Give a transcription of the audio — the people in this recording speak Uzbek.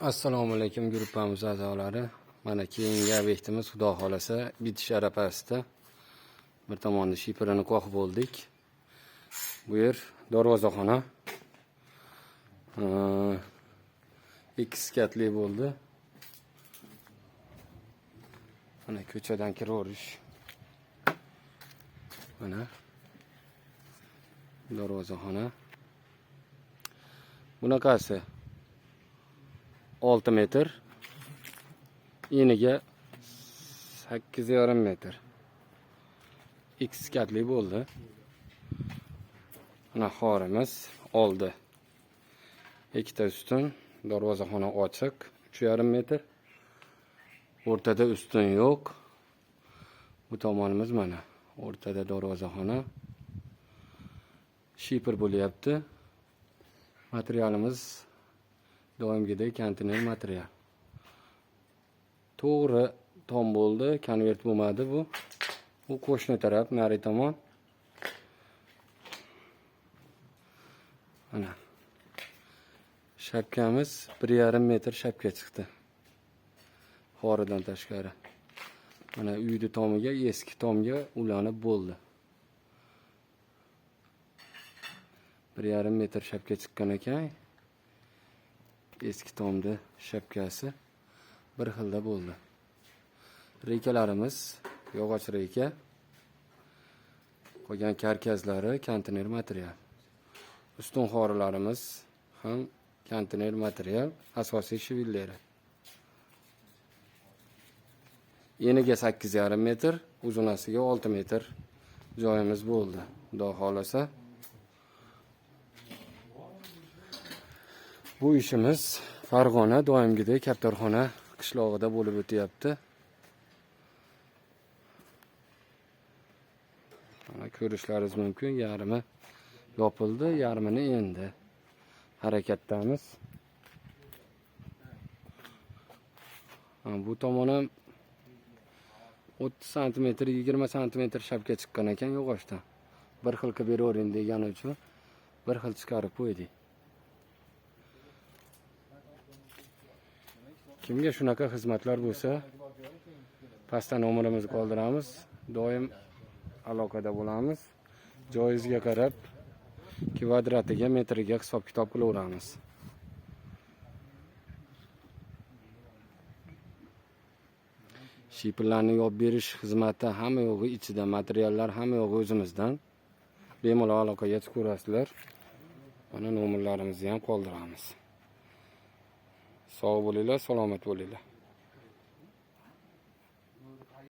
Assalomu alaykum gruppamiz a'zolari. Mana keyingi obyektimiz Xudo xolasa bitish arafasida. Bir tomonda shipirini qo'yib bo'ldik. Bu yer darvozaxona. 2 katli bo'ldi. Mana ko'chadan kiraverish. Mana darvozaxona. Bunaqasi 6 metr, eniga 8,5 metr. X katli bo'ldi. Mana xorimiz oldi. Ikkita ustun, darvozaxona ochiq, 3,5 metr. O'rtada ustun yo'q. Bu tomonimiz mana o'rtada darvozaxona. Shipir bo'lyapti. Materialimiz doimgidek konteyner material. To'g'ri tom bo'ldi, konvert bo'lmadi bu. Bu qo'shni taraf, nari tomon. Mana shapkamiz 1,5 metr shapka chiqdi. Xoridan tashqari. Mana uyni tomiga, eski tomga ulanib bo'ldi. 1,5 metr shapka chiqqan ekan. Eski tomda shapkasi bir xilda bo'ldi. Reykalarimiz yog'och reyka. Qolgan karkazlari konteyner material. Ustun xorilarimiz ham konteyner material, asosiy shivillari. Eniga 8,5 metr, uzunasiga 6 metr joyimiz bo'ldi. Xudo xolasa. Bu ishimiz Farg'ona doimgidek Kaptarxona qishlog'ida bo'lib o'tyapti. Mana ko'rishlaringiz mumkin, yarmi yopildi, yarmini endi harakatdamiz. Bu tomon ham 30 sm, 20 sm shapka chiqqan ekan yog'ochdan. Bir xil qilib beravering degani uchun bir xil chiqarib qo'ydik. Kimga shunaqa xizmatlar bo'lsa, pastda nomerimizni qoldiramiz. Doim aloqada bo'lamiz. Joyingizga qarab kvadratiga, metriga hisob-kitob qilaveramiz. Shipirlarni yopib berish xizmati hamma yo'g'i ichida, materiallar hamma yo'g'i o'zimizdan. Bemalol aloqaga chiqaverasizlar. Mana nomerlarimizni ham qoldiramiz. Sog' bo'linglar, salomat bo'linglar.